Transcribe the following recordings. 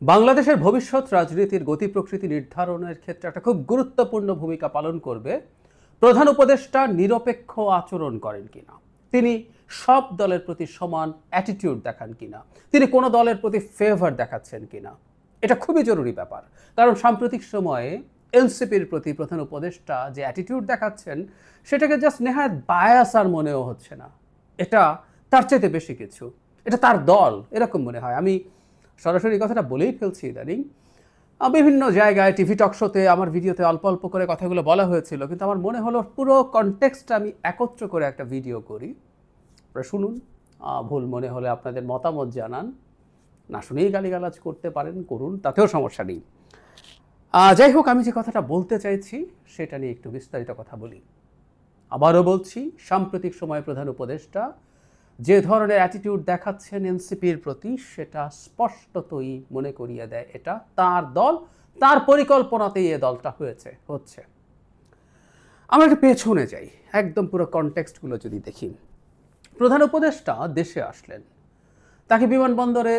বাংলাদেশের ভবিষ্যৎ রাজনীতির গতি প্রকৃতি নির্ধারণের ক্ষেত্রে একটা খুব গুরুত্বপূর্ণ ভূমিকা পালন করবে প্রধান উপদেষ্টা নিরপেক্ষ আচরণ করেন কিনা, তিনি সব দলের প্রতি সমান অ্যাটিটিউড দেখান কিনা, তিনি কোনো দলের প্রতি ফেভার দেখাচ্ছেন কিনা। এটা খুবই জরুরি ব্যাপার, কারণ সাম্প্রতিক সময়ে এনসিপির প্রতি প্রধান উপদেষ্টা যে অ্যাটিটিউড দেখাচ্ছেন সেটাকে জাস্ট নেহায়ত বায়াস আর মনেও হচ্ছে না, এটা তার চাইতে বেশি কিছু, এটা তার দল এরকম মনে হয়। আমি সরাসরি কথাটা বলেই ফেলছি ইদানিং। বিভিন্ন জায়গায় টিভি টক শোতে আমার ভিডিওতে অল্প অল্প করে কথাগুলো বলা হয়েছিল, কিন্তু আমার মনে হলো পুরো কনটেক্সটটা আমি একত্র করে একটা ভিডিও করি। আপনারা শুনুন, ভুল মনে হলে আপনাদের মতামত জানান, না শুনেই গালিগালাজ করতে পারেন, করুন, তাতেও সমস্যা নেই। যাই হোক, আমি যে কথাটা বলতে চাইছি সেটা নিয়ে একটু বিস্তারিত কথা বলি। আবারও বলছি, সাম্প্রতিক সময়ে প্রধান উপদেষ্টা যে ধরনের অ্যাটিটিউড দেখাচ্ছেন এনসিপির প্রতি, সেটা স্পষ্টতই মনে করিয়ে দেয় এটা তার দল, তার পরিকল্পনাতেই এ দলটা হচ্ছে। আমরা একটু পেছনে যাই, একদম পুরো কনটেক্সটগুলো যদি দেখি। প্রধান উপদেষ্টা দেশে আসলেন, তাকে বিমানবন্দরে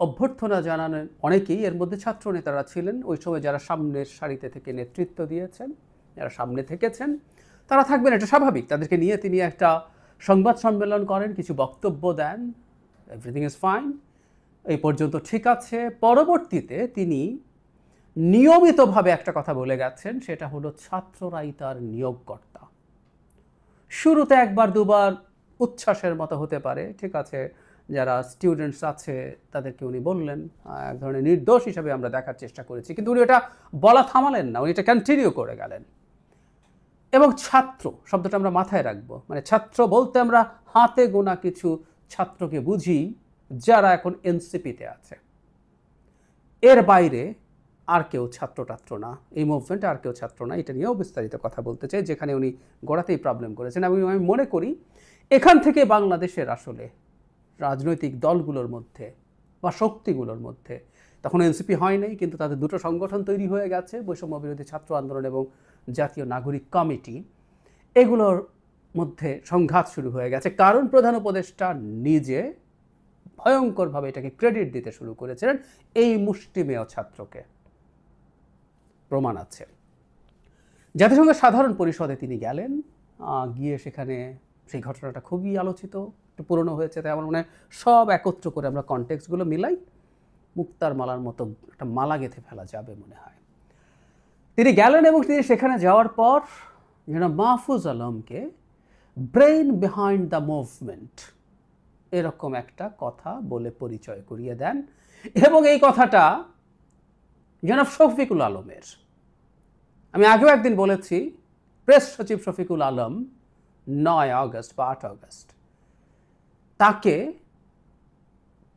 অভ্যর্থনা জানানোর অনেকেই, এর মধ্যে ছাত্র নেতারা ছিলেন ওই সময়, যারা সামনের সারিতে থেকে নেতৃত্ব দিয়েছেন, যারা সামনে থেকেছেন তারা থাকবেন, এটা স্বাভাবিক। তাদেরকে নিয়ে তিনি একটা সংবাদ সম্মেলন করেন, কিছু বক্তব্য দেন, এভরিথিং ইজ ফাইন, এই পর্যন্ত ঠিক আছে। পরবর্তীতে তিনি নিয়মিতভাবে একটা কথা বলে গেছেন, সেটা হলো ছাত্ররাই তার নিয়োগকর্তা। শুরুতে একবার দুবার উচ্ছ্বাসের মতো হতে পারে, ঠিক আছে, যারা স্টুডেন্টস আছে তাদেরকে উনি বললেন, এক ধরনের নির্দোষ হিসাবে আমরা দেখার চেষ্টা করেছি, কিন্তু উনি এটা বলা থামালেন না, উনি এটা কন্টিনিউ করে গেলেন। এবং ছাত্র শব্দটা আমরা মাথায় রাখবো, মানে ছাত্র বলতে আমরা হাতে গোনা কিছু ছাত্রকে বুঝি যারা এখন এনসিপিতে আছে, এর বাইরে আর কেউ ছাত্র না, এই মুভমেন্টে আর কেউ ছাত্র না। এটা নিয়েও বিস্তারিত কথা বলতে চাই, যেখানে উনি গোড়াতেই প্রবলেম করেছেন। আমি মনে করি এখান থেকে বাংলাদেশের আসলে রাজনৈতিক দলগুলোর মধ্যে বা শক্তিগুলোর মধ্যে, তখন এনসিপি হয় নাই, কিন্তু তাদের দুটো সংগঠন তৈরি হয়ে গেছে, বৈষম্য বিরোধী ছাত্র আন্দোলন এবং জাতীয় নাগরিক কমিটি, এগুলোর মধ্যে সংঘাত শুরু হয়ে গেছে। কারণ প্রধান উপদেষ্টা নিজে ভয়ঙ্করভাবে এটাকে ক্রেডিট দিতে শুরু করেছিলেন এই মুষ্টিমেয় ছাত্রকে। প্রমাণ আছে, জাতিসংঘের সাধারণ পরিষদে তিনি গেলেন, গিয়ে সেখানে সেই ঘটনাটা খুবই আলোচিত, একটু পুরনো হয়েছে, তাই আমার মনে হয় সব একত্র করে আমরা কনটেক্সটগুলো মিলাই মুক্তার মালার মতো একটা মালা গেঁথে ফেলা যাবে মনে হয়। তিনি গেলেন এবং তিনি সেখানে যাওয়ার পর মাহফুজ আলমকে ব্রেইন বিহাইন্ড দ্য মুভমেন্ট এরকম একটা কথা বলে পরিচয় করিয়ে দেন। এবং এই কথাটা জনাব শফিকুল আলমের, আমি আগেও একদিন বলেছি, প্রেস সচিব শফিকুল আলম 9 আগস্ট বা 8 আগস্ট তাকে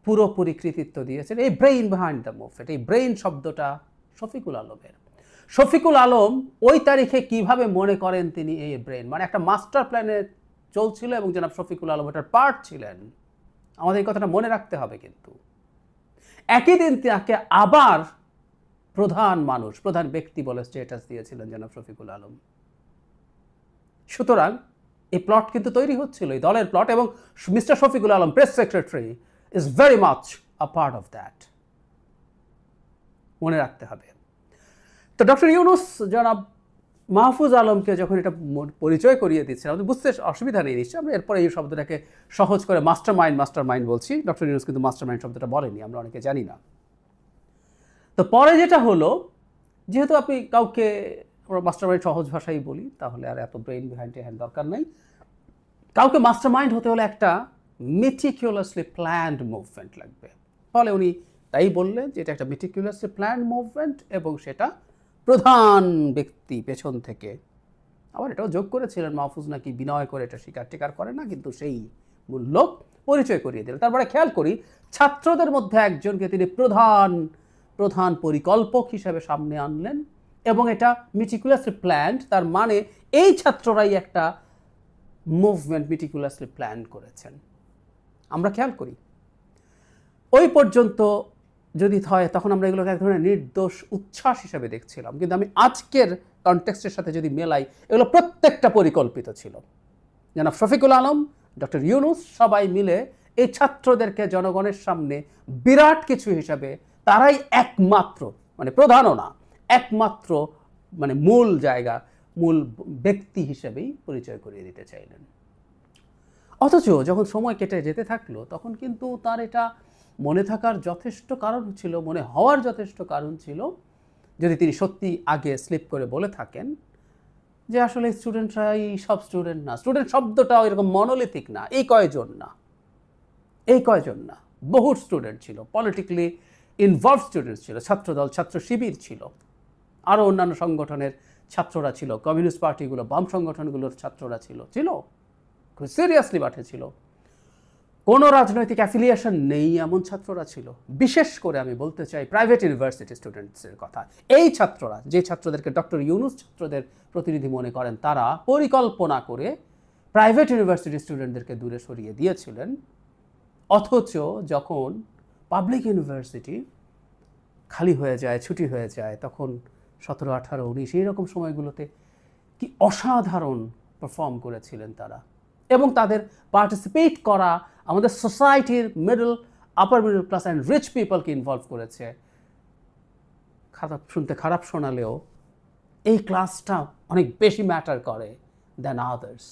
পুরোপুরি কৃতিত্ব দিয়েছেন এই ব্রেইন বিহাইন্ড দ্য মুভমেন্ট। এই ব্রেইন শব্দটা শফিকুল আলমের। শফিকুল আলম ওই তারিখে কিভাবে মনে করেন তিনি এই ব্রেইন, মানে একটা মাস্টার প্ল্যানে চলছিল এবং জনাব শফিকুল আলম এটার পার্ট ছিলেন। আমাদের এই কথাটা মনে রাখতে হবে। কিন্তু একই দিন তাকে আবার প্রধান ব্যক্তি বলে স্ট্যাটাস দিয়েছিলেন জনাব শফিকুল আলম। সুতরাং এই প্লট কিন্তু তৈরি হচ্ছিল, এই দলের প্লট, এবং mister Shafiqul Alam, press secretary, is very much a part of that. মনে রাখতে হবে। তো ডক্টর ইউনূস জনাব মাহফুজ আলমকে যখন এটা পরিচয় করিয়ে দিচ্ছেন, আমাদের বুঝতে অসুবিধা নেই নিশ্চয়। আমরা এরপরে এই শব্দটাকে সহজ করে মাস্টার মাইন্ড বলছি। ডক্টর ইউনূস কিন্তু মাস্টার মাইন্ড শব্দটা বলেনি, আমরা অনেকে জানি না। তো পরে যেটা হলো, যেহেতু আপনি কাউকে মাস্টার মাইন্ড সহজ ভাষাই বলি, তাহলে আর এত ব্রেইন বিহাইন্ড হ্যান্ড দরকার নেই। কাউকে মাস্টার মাইন্ড হতে হলে একটা মেটিকুলাসলি প্ল্যান্ড মুভমেন্ট লাগবে। ফলে উনি তাই বললেন যে এটা একটা মেটিকুলাসলি প্ল্যান্ড মুভমেন্ট, এবং সেটা প্রধান ব্যক্তি পেছন থেকে, আবার এটাও যোগ করেছিলেন মাহফুজ নাকি বিনয় করে এটা স্বীকার করে না, কিন্তু সেই মূল লোক পরিচয় করিয়ে দিলেন। তারপরে খেয়াল করি, ছাত্রদের মধ্যে একজনকে তিনি প্রধান পরিকল্পক হিসেবে সামনে আনলেন, এবং এটা মেটিকুলাসলি প্ল্যান্ড, তার মানে এই ছাত্ররাই একটা মুভমেন্ট মেটিকুলাসলি প্ল্যান করেছেন। আমরা খেয়াল করি ওই পর্যন্ত যদি হয়, তখন আমরা এগুলোকে এক ধরনের নির্দোষ উচ্ছ্বাস হিসেবে দেখছিলাম, কিন্তু আমি আজকের কনটেক্সটের সাথে যদি মেলাই, এগুলো প্রত্যেকটা পরিকল্পিত ছিল। জনাব শফিকুল আলম, ডক্টর ইউনূস সবাই মিলে এই ছাত্রদেরকে জনগণের সামনে বিরাট কিছু হিসাবে তারাই একমাত্র, মানে প্রধানও না, একমাত্র মানে মূল জায়গা, মূল ব্যক্তি হিসেবেই পরিচয় করিয়ে দিতে চাইলেন। অথচ যখন সময় কেটে যেতে থাকলো তখন কিন্তু তার এটা মনে থাকার যথেষ্ট কারণ ছিল, মনে হওয়ার যথেষ্ট কারণ ছিল, যদি তিনি সত্যি আগে স্লিপ করে বলে থাকেন যে আসলে স্টুডেন্টরাই সব স্টুডেন্ট না, স্টুডেন্ট শব্দটাও এরকম মনোলিথিক না, এই কয়জন না, বহু স্টুডেন্ট ছিল, পলিটিক্যালি ইনভলভ স্টুডেন্টস ছিল, ছাত্রদল, ছাত্র শিবির ছিল, আরও অন্যান্য সংগঠনের ছাত্ররা ছিল, কমিউনিস্ট পার্টিগুলো, বাম সংগঠনগুলোর ছাত্ররা ছিল, খুব সিরিয়াসলি মাঠে ছিল। কোনো রাজনৈতিক অ্যাফিলিয়েশন নেই এমন ছাত্ররা ছিল। বিশেষ করে আমি বলতে চাই প্রাইভেট ইউনিভার্সিটি স্টুডেন্টসের কথা। এই ছাত্ররা, যে ছাত্রদেরকে ডক্টর ইউনুস ছাত্রদের প্রতিনিধি মনে করেন, তারা পরিকল্পনা করে প্রাইভেট ইউনিভার্সিটি স্টুডেন্টদেরকে দূরে সরিয়ে দিয়েছিলেন। অথচ যখন পাবলিক ইউনিভার্সিটি খালি হয়ে যায়, ছুটি হয়ে যায়, তখন 17, 18, 19 এইরকম সময়গুলোতে কি অসাধারণ পারফর্ম করেছিলেন তারা, এবং তাদের পার্টিসিপেট করা আমাদের সোসাইটির upper middle class and rich পিপলকে ইনভলভ করেছে। খারাপ শোনালেও এই ক্লাসটা অনেক বেশি ম্যাটার করে দ্যান আদার্স।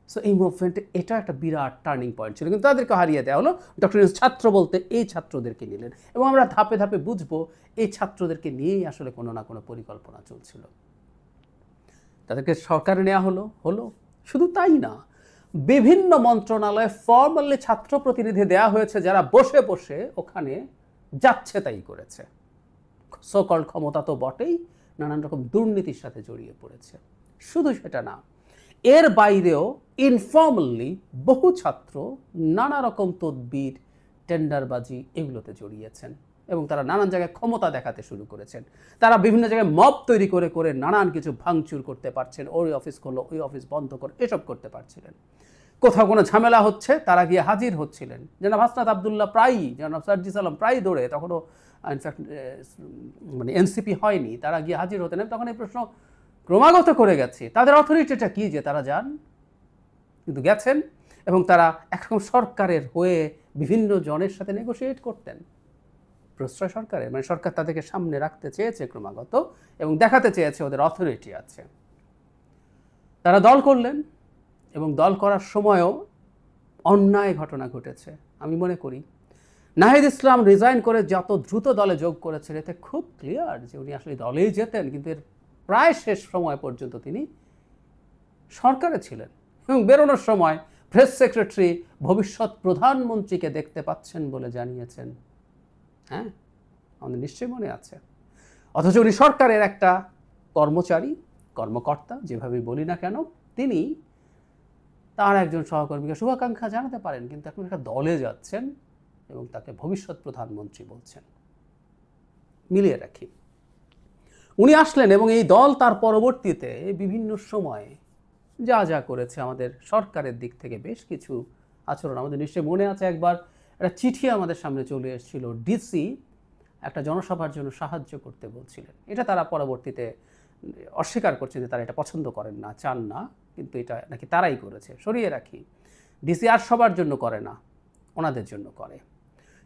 সো এই মুভমেন্টে এটা একটা বিরাট টার্নিং পয়েন্ট ছিল, কিন্তু তাদেরকে হারিয়ে দেওয়া হলো। ডক্টর ইউনুস ছাত্র বলতে এই ছাত্রদেরকে নিলেন, এবং আমরা ধাপে ধাপে বুঝবো এই ছাত্রদেরকে নিয়েই আসলে কোনো না কোনো পরিকল্পনা চলছিল। তাদেরকে সরকারে নেওয়া হলো। শুধু তাই না, বিভিন্ন মন্ত্রণালয়ে ফর্মালি ছাত্র প্রতিনিধি দেওয়া হয়েছে, যারা বসে বসে ওখানে যাচ্ছে তাই করেছে। সোকল্ড ক্ষমতা তো বটেই, নানান রকম দুর্নীতির সাথে জড়িয়ে পড়েছে। শুধু সেটা না, এর বাইরেও ইনফর্মালি বহু ছাত্র নানা রকম তদবির, টেন্ডারবাজি এগুলোতে জড়িয়েছেন, এবং তারা নানান জায়গায় ক্ষমতা দেখাতে শুরু করেছেন। তারা বিভিন্ন জায়গায় মব তৈরি করে করে নানান কিছু ভাঙচুর করতে পারছেন, ওই অফিস করলো, ওই অফিস বন্ধ করো, এসব করতে পারছিলেন। কোথাও কোনো ঝামেলা হচ্ছে তারা গিয়ে হাজির হচ্ছিলেন। জনাব হাসনাত আবদুল্লাহ প্রায়ই, জনাব সার্জিস আলম প্রায়ই দৌড়ে, তখনও ইনফ্যাক্ট মানে এনসিপি হয়নি, তারা গিয়ে হাজির হতেন। তখন এই প্রশ্ন ক্রমাগত করে গেছে, তাদের অথরিটিটা কি যে তারা যান? কিন্তু গেছেন, এবং তারা একরকম সরকারের হয়ে বিভিন্ন জনের সাথে নেগোশিয়েট করতেন, প্রশ্রয় সরকারের, মানে সরকার তাদেরকে সামনে রাখতে চেয়েছে ক্রমাগত, এবং দেখাতে চেয়েছে ওদের অথরিটি আছে। তারা দল করলেন, এবং দল করার সময়ও অন্যায় ঘটনা ঘটেছে। আমি মনে করি নাহিদ ইসলাম রিজাইন করে যত দ্রুত দলে যোগ করেছেন, এতে খুব ক্লিয়ার যে উনি আসলে দলেই যেতেন, কিন্তু এর প্রায় শেষ সময় পর্যন্ত তিনি সরকারে ছিলেন, এবং বেরোনোর সময় প্রেস সেক্রেটারি ভবিষ্যৎ প্রধানমন্ত্রীকে দেখতে পাচ্ছেন বলে জানিয়েছেন। হ্যাঁ, আমাদের নিশ্চয়ই মনে আছে। অথচ উনি সরকারের একটা কর্মকর্তা, যেভাবে বলি না কেন, তিনি তার একজন সহকর্মীকে শুভাকাঙ্ক্ষা জানাতে পারেন, কিন্তু এখন একটা দলে যাচ্ছেন এবং তাকে ভবিষ্যৎ প্রধানমন্ত্রী বলছেন। মিলিয়ে রাখি, উনি আসলেন, এবং এই দল তার পরবর্তীতে বিভিন্ন সময়ে যা যা করেছে আমাদের সরকারের দিক থেকে বেশ কিছু আচরণ আমাদের নিশ্চয়ই মনে আছে। একবার একটা চিঠি আমাদের সামনে চলে এসেছিল, ডিসি একটা জনসভার জন্য সাহায্য করতে বলছিলেন। এটা তারা পরবর্তীতে অস্বীকার করছেন যে তারা এটা পছন্দ করেন না, চান না, কিন্তু এটা নাকি তারাই করেছে। সরিয়ে রাখি, ডিসি আর সবার জন্য করে না, ওনাদের জন্য করে।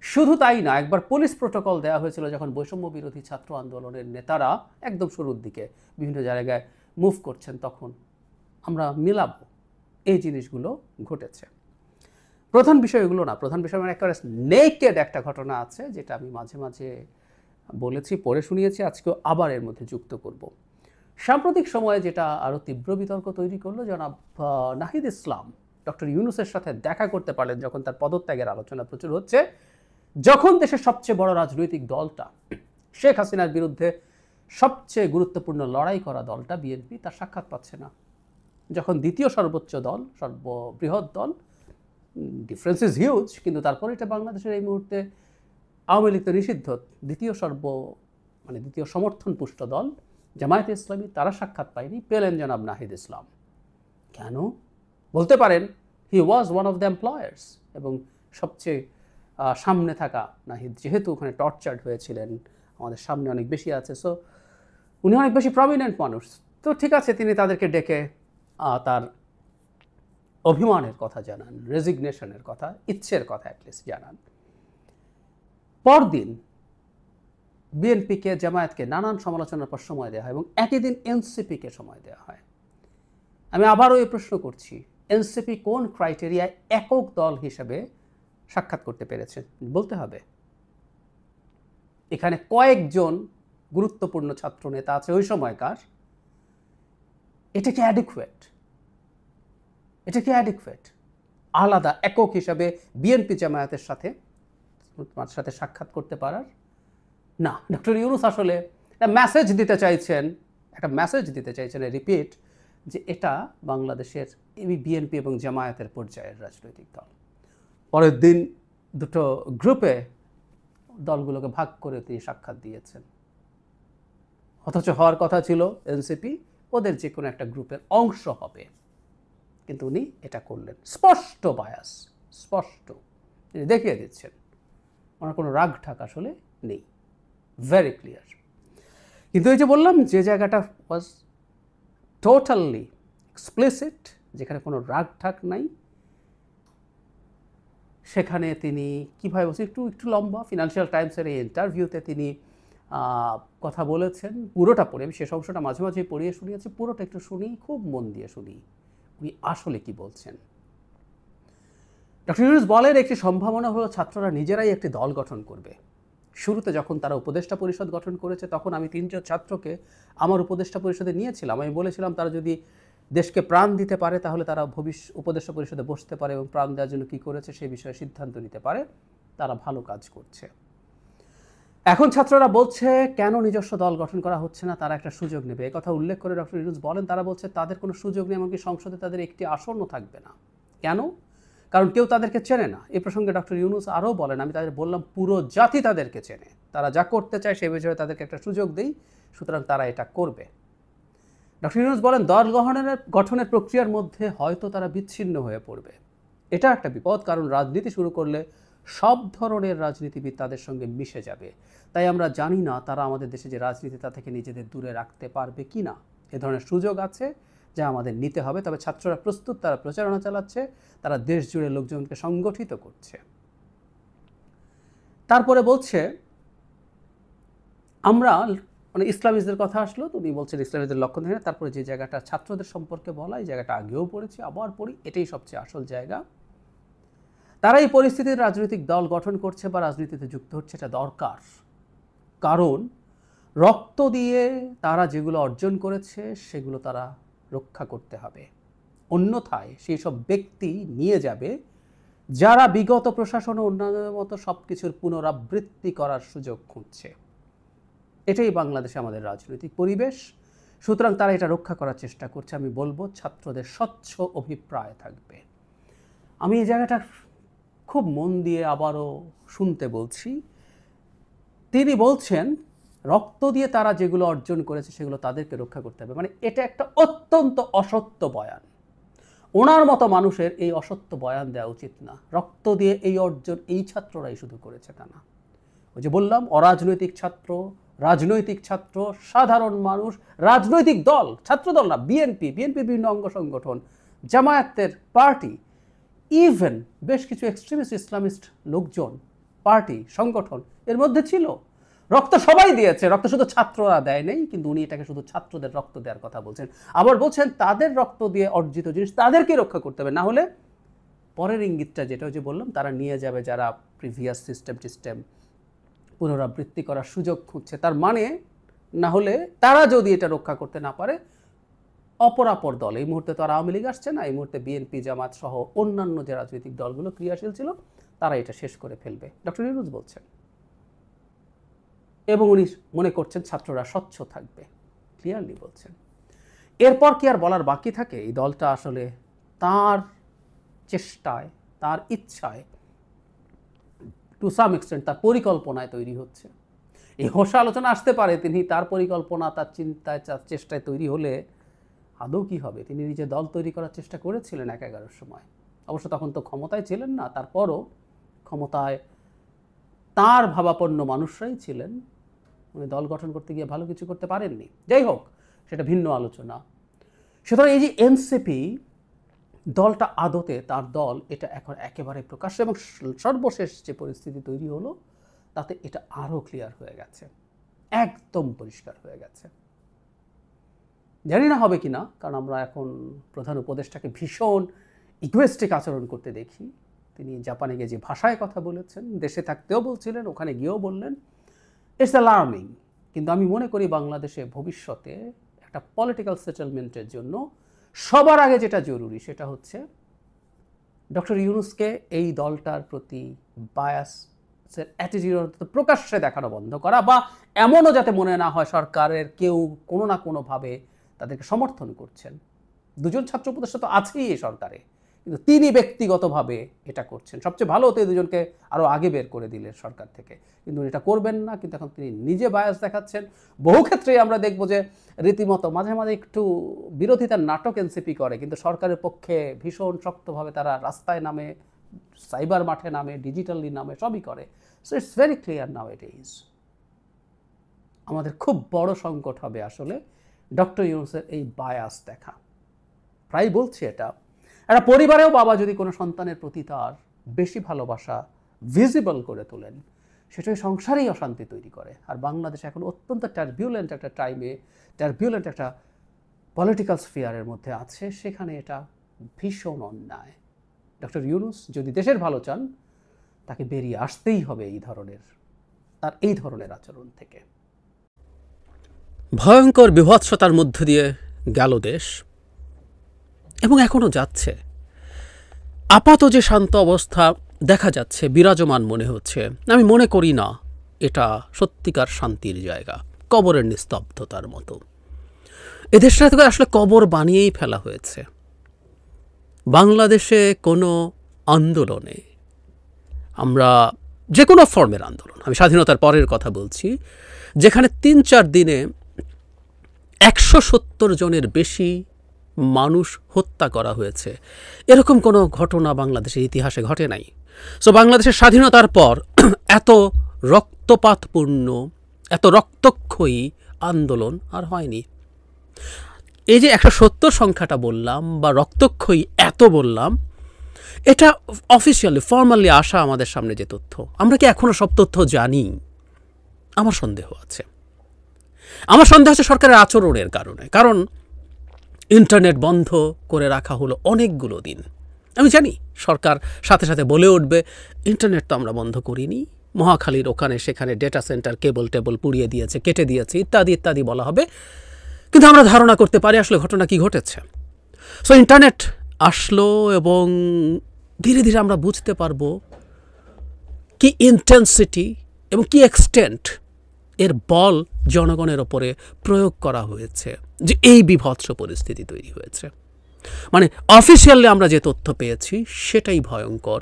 শুধু তাই না, একবার পুলিশ প্রোটোকল দেওয়া হয়েছিল যখন বৈষম্য বিরোধী ছাত্র আন্দোলনের নেতারা একদম শুরুর দিকে বিভিন্ন জায়গায় মুভ করছেন, তখন আমরা মিলাব এই জিনিসগুলো ঘটেছে। প্রধান বিষয়গুলো না, প্রধান বিষয় মানে একেবারে নেকেড একটা ঘটনা আছে, যেটা আমি মাঝে মাঝে বলেছি, পড়ে শুনিয়েছি, আজকেও আবার এর মধ্যে যুক্ত করব। সাম্প্রতিক সময়ে যেটা আরও তীব্র বিতর্ক তৈরি করলো, জনাব নাহিদ ইসলাম ডক্টর ইউনুসের সাথে দেখা করতে পারলেন যখন তার পদত্যাগের আলোচনা প্রচুর হচ্ছে, যখন দেশের সবচেয়ে বড় রাজনৈতিক দলটা, শেখ হাসিনার বিরুদ্ধে সবচেয়ে গুরুত্বপূর্ণ লড়াই করা দলটা বিএনপি, তার সাক্ষাৎ পাচ্ছে না। যখন দ্বিতীয় সর্বোচ্চ দল, সর্ববৃহৎ দল, ডিফারেন্স ইজ হিউজ, কিন্তু তারপরে এটা বাংলাদেশের এই মুহূর্তে আওয়ামী লীগ তো নিষিদ্ধ, দ্বিতীয় সমর্থন পুষ্ট দল জামায়াতে ইসলামী, তারা সাক্ষাৎ পায়নি, পেলেন জনাব নাহিদ ইসলাম। কেন? বলতে পারেন he was one of the employers, এবং সবচেয়ে সামনে থাকা নাহিদ, যেহেতু ওখানে টর্চার্ড হয়েছিলেন, আমাদের সামনে অনেক বেশি আছে, সো উনি অনেক বেশি প্রমিনেন্ট মানুষ। তো ঠিক আছে, তিনি তাদেরকে ডেকে তার অভিমানের কথা জানান, রেজিগনেশনের কথা, ইচ্ছের কথা অ্যাটলিস্ট জানান। পরদিন বিএনপিকে, জামায়াতকে নানান সমালোচনার পর সময় দেওয়া হয় এবং একই দিন এনসিপিকে সময় দেওয়া হয়। আমি আবারও এই প্রশ্ন করছি, এনসিপি কোন ক্রাইটেরিয়ায় একক দল হিসেবে সাক্ষাৎ করতে পেরেছে বলতে হবে। এখানে কয়েকজন গুরুত্বপূর্ণ ছাত্র নেতা আছে ওই সময়কার। এটা কি অ্যাডিকুয়েট? এটা কি অ্যাডিকুয়েট আলাদা একক হিসাবে বিএনপি জামায়াতের সাথে সাক্ষাৎ করতে পারার? না, ডক্টর ইউনূস আসলে একটা মেসেজ দিতে চাইছেন, রিপিট, যে এটা বাংলাদেশের বিএনপি এবং জামায়াতের পর্যায়ের রাজনৈতিক দল। পরের দিন দুটো গ্রুপে দলগুলোকে ভাগ করে তিনি সাক্ষাৎ দিয়েছেন, অথচ হওয়ার কথা ছিল এনসিপি ওদের যে কোনো একটা গ্রুপের অংশ হবে, কিন্তু উনি এটা করলেন। স্পষ্ট বায়াস, স্পষ্ট তিনি দেখিয়ে দিচ্ছেন ওনার কোনো রাগ ঠাক আসলে নেই, ভেরি ক্লিয়ার। কিন্তু এই যে বললাম, যে জায়গাটা ওয়াজ টোটালি এক্সপ্লিসিট, যেখানে কোনো রাগ ঠাক নাই, সেখানে তিনি কীভাবে বলছেন, একটু লম্বা ফিনান্সিয়াল টাইমসের এই ইন্টারভিউতে তিনি কথা বলেছেন। পুরোটা পড়ে, আমি শেষ অংশটা মাঝে মাঝে পড়িয়ে শুনিয়েছি, পুরোটা একটু শুনি, খুব মন দিয়ে শুনি উনি আসলে কি বলছেন। ডক্টর ইউনূস বলেন, একটি সম্ভাবনা হলো ছাত্ররা নিজেরাই একটি দল গঠন করবে। শুরুতে যখন তারা উপদেষ্টা পরিষদ গঠন করেছে, তখন আমি 3জন ছাত্রকে আমার উপদেষ্টা পরিষদে নিয়েছিলাম। আমি বলেছিলাম তারা যদি দেশকে প্রাণ দিতে পারে তাহলে তারা উপদেষ্টা পরিষদে বসতে পারে এবং প্রাণ দেওয়ার জন্য কী করেছে সেই বিষয়ে সিদ্ধান্ত নিতে পারে, তারা ভালো কাজ করছে। এখন ছাত্ররা বলছে কেন নিজস্ব দল গঠন করা হচ্ছে না, তারা একটা সুযোগ নেবে। এই কথা উল্লেখ করে ডক্টর ইউনূস বলেন, তারা বলছে তাদের কোনো সুযোগ নেই, এমনকি সংসদে তাদের একটি আসনও থাকবে না। কেন? কারণ কেউ তাদেরকে চেনে না। এই প্রসঙ্গে ডক্টর ইউনূস আরও বলেন, আমি তাদের বললাম পুরো জাতি তাদেরকে চেনে, তারা যা করতে চায় সেই বিষয়ে তাদেরকে একটা সুযোগ দেই, সুতরাং তারা এটা করবে। ডক্টর ইউনূস বলেন, দল গঠনের প্রক্রিয়ার মধ্যে হয়তো তারা বিচ্ছিন্ন হয়ে পড়বে। এটা একটা বিপদ, কারণ রাজনীতি শুরু করলে সব ধরনের রাজনীতিবিদ তাদের সঙ্গে মিশে যাবে। তাই আমরা জানি না তারা আমাদের দেশে যে রাজনীতি তা থেকে নিজেদের দূরে রাখতে পারবে কি না। এ ধরনের সুযোগ আছে যা আমাদের নিতে হবে। তবে ছাত্ররা প্রস্তুত, তারা প্রচারণা চালাচ্ছে, তারা দেশ জুড়ে লোকজনকে সংগঠিত করছে। তারপরে বলছে, আমরা মানে ইসলামিস্টদের কথা আসলো, তো উনি বলছেন ইসলামিস্টদের লক্ষণ দেখে। তারপরে যে জায়গাটা ছাত্রদের সম্পর্কে বলা, এই জায়গাটা আগেও পড়েছি, আবার পড়ি, এটাই সবচেয়ে আসল জায়গা। তারা এই পরিস্থিতির রাজনৈতিক দল গঠন করছে বা রাজনীতিতে যুক্ত হচ্ছে, এটা দরকার। কারণ রক্ত দিয়ে তারা যেগুলো অর্জন করেছে সেগুলো তারা রক্ষা করতে হবে। অন্যথায় সেই সব ব্যক্তি নিয়ে যাবে যারা বিগত প্রশাসন ও অন্যান্যদের মতো সব কিছুর পুনরাবৃত্তি করার সুযোগ খুঁজছে। এটাই বাংলাদেশে আমাদের রাজনৈতিক পরিবেশ। সুতরাং তারা এটা রক্ষা করার চেষ্টা করছে। আমি বলবো ছাত্রদের স্বচ্ছ অভিপ্রায় থাকবে। আমি এই জায়গাটা খুব মন দিয়ে আবারও শুনতে বলছি। তিনি বলছেন রক্ত দিয়ে তারা যেগুলো অর্জন করেছে সেগুলো তাদেরকে রক্ষা করতে হবে। মানে এটা একটা অত্যন্ত অসত্য বয়ান। ওনার মতো মানুষের এই অসত্য বয়ান দেওয়া উচিত না। রক্ত দিয়ে এই অর্জন এই ছাত্ররাই শুধু করেছে তা না। ওই যে বললাম, অরাজনৈতিক ছাত্র, রাজনৈতিক ছাত্র, সাধারণ মানুষ, রাজনৈতিক দল, ছাত্রদল না, বিএনপি বিভিন্ন অঙ্গ সংগঠন, জামায়াতের পার্টি, ইভেন বেশ কিছু এক্সট্রিমিস্ট ইসলামিস্ট লোকজন, পার্টি, সংগঠন এর মধ্যে ছিল। রক্ত সবাই দিয়েছে, রক্ত শুধু ছাত্ররা দেয় নেই, কিন্তু উনি এটাকে শুধু ছাত্রদের রক্ত দেওয়ার কথা বলছেন। আবার বলছেন তাদের রক্ত দিয়ে অর্জিত জিনিস তাদেরকে রক্ষা করতে হবে, না হলে পরের ইঙ্গিতটা যেটা যে বললাম, তারা নিয়ে যাবে যারা প্রিভিয়াস সিস্টেম পুনরাবৃত্তি করার সুযোগ খুঁজছে। তার মানে না হলে তারা যদি এটা রক্ষা করতে না পারে, অপরাপর দল, এই মুহূর্তে তো আর আওয়ামী লীগ আসছে না, এই মুহূর্তে বিএনপি, জামাত সহ অন্যান্য যে রাজনৈতিক দলগুলো ক্রিয়াশীল ছিল, তারা এটা শেষ করে ফেলবে, ডক্টর ইউনূস বলছেন। এবং উনি মনে করছেন ছাত্ররা স্বচ্ছ থাকবে, ক্লিয়ারলি বলছেন। এরপর কি আর বলার বাকি থাকে? এই দলটা আসলে তার চেষ্টায়, তার ইচ্ছায়, টু সাম এক্সটেন্ট তার পরিকল্পনায় তৈরি হচ্ছে। এই হোসা আলোচনা আসতে পারে তিনি তার পরিকল্পনা, তার চিন্তায়, তার চেষ্টায় তৈরি হলে আদৌ কী হবে? তিনি নিজে দল তৈরি করার চেষ্টা করেছিলেন 11-11 সময়। অবশ্য তখন তো ক্ষমতায় ছিলেন না, তারপরও ক্ষমতায় তার ভাবাপন্ন মানুষরাই ছিলেন। উনি দল গঠন করতে গিয়ে ভালো কিছু করতে পারেননি। যাই হোক, সেটা ভিন্ন আলোচনা। সুতরাং এই যে এনসিপি দলটা আদতে তার দল, এটা এখন একেবারে প্রকাশ্য, এবং সর্বশেষ যে পরিস্থিতি তৈরি হলো তাতে এটা আরও ক্লিয়ার হয়ে গেছে। একদম পরিষ্কার হয়ে গেছে। জানি না হবে কিনা, কারণ আমরা এখন প্রধান উপদেষ্টাকে ভীষণ ইগোয়েস্টিক আচরণ করতে দেখি। তিনি জাপানে গিয়ে যে ভাষায় কথা বলেছেন, দেশে থাকতেও বলছিলেন, ওখানে গিয়েও বললেন, ইটস অ্যালার্মিং। কিন্তু আমি মনে করি বাংলাদেশে ভবিষ্যতে একটা পলিটিক্যাল সেটেলমেন্টের জন্য সবার আগে যেটা জরুরি সেটা হচ্ছে ডক্টর ইউনূসকে এই দলটার প্রতি বায়াসের অ্যাটিটিউড প্রকাশ্যে দেখানো বন্ধ করা, বা এমনও যাতে মনে না হয় সরকারের কেউ কোনো না কোনোভাবে তাদেরকে সমর্থন করছেন। দুজন ছাত্র উপদেষ্টা তো আছেই এই সরকারে, কিন্তু তিনি ব্যক্তিগতভাবে এটা করছেন। সবচেয়ে ভালো হতো এই দুজনকে আরও আগে বের করে দিলেন সরকার থেকে, কিন্তু এটা করবেন না। কিন্তু এখন তিনি নিজে বায়াস দেখাচ্ছেন। বহু ক্ষেত্রেই আমরা দেখব যে রীতিমতো মাঝে মাঝে একটু বিরোধিতার নাটক এনসিপি করে, কিন্তু সরকারের পক্ষে ভীষণ শক্তভাবে তারা রাস্তায় নামে, সাইবার মাঠে নামে, ডিজিটালি নামে, সবই করে। So it's very clear now it is. আমাদের খুব বড় সংকট হবে আসলে ডক্টর ইউনূসের এই বায়াস দেখা। প্রায় বলছি এটা, একটা পরিবারেও বাবা যদি কোনো সন্তানের প্রতি তার বেশি ভালোবাসা ভিজিবল করে তোলেন, সেটাই সংসারেই অশান্তি তৈরি করে। আর বাংলাদেশ এখন অত্যন্ত টার্বিউলেন্ট একটা টাইমে, টার্বিউলেন্ট একটা পলিটিক্যাল স্ফিয়ারের মধ্যে আছে, সেখানে এটা ভীষণ অন্যায়। ডক্টর ইউনূস যদি দেশের ভালো চান, তাকে বেরিয়ে আসতেই হবে তার এই ধরনের আচরণ থেকে। ভয়ঙ্কর বিভৎসতার মধ্য দিয়ে গেল দেশ, এবং এখনও যাচ্ছে। আপাত যে শান্ত অবস্থা দেখা যাচ্ছে, বিরাজমান মনে হচ্ছে, আমি মনে করি না এটা সত্যিকার শান্তির জায়গা, কবরের নিস্তব্ধতার মতো। এদেশটাকে আসলে কবর বানিয়েই ফেলা হয়েছে। বাংলাদেশে কোনো আন্দোলনে, আমরা যে কোনো ফর্মের আন্দোলন, আমি স্বাধীনতার পরের কথা বলছি, যেখানে ৩-৪ দিনে ১৭০ জনের বেশি মানুষ হত্যা করা হয়েছে, এরকম কোনো ঘটনা বাংলাদেশের ইতিহাসে ঘটে নাই। সো বাংলাদেশের স্বাধীনতার পর এত রক্তপাতপূর্ণ, এত রক্তক্ষয়ী আন্দোলন আর হয়নি। এই যে ১৭০ সংখ্যাটা বললাম, বা রক্তক্ষয়ী এত বললাম, এটা অফিসিয়ালি ফর্মালি আসা আমাদের সামনে যে তথ্য, আমরা কি এখনও সব তথ্য জানি? আমার সন্দেহ আছে। আমার সন্দেহ আছে সরকারের আচরণের কারণে। কারণ ইন্টারনেট বন্ধ করে রাখা হলো অনেকগুলো দিন। আমি জানি সরকার সাথে সাথে বলে উঠবে, ইন্টারনেট তো আমরা বন্ধ করিনি, মহাখালীর ওখানে সেখানে ডেটা সেন্টার কেবল টেবল পুড়িয়ে দিয়েছে, কেটে দিয়েছে, ইত্যাদি ইত্যাদি বলা হবে। কিন্তু আমরা ধারণা করতে পারি আসলে ঘটনা কি ঘটেছে। সো ইন্টারনেট আসলো, এবং ধীরে ধীরে আমরা বুঝতে পারবো কি ইন্টেন্সিটি এবং কি এক্সটেন্ট এর বল জনগণের ওপরে প্রয়োগ করা হয়েছে, যে এই বিভৎস পরিস্থিতি তৈরি হয়েছে। মানে অফিসিয়ালি আমরা যে তথ্য পেয়েছি সেটাই ভয়ঙ্কর।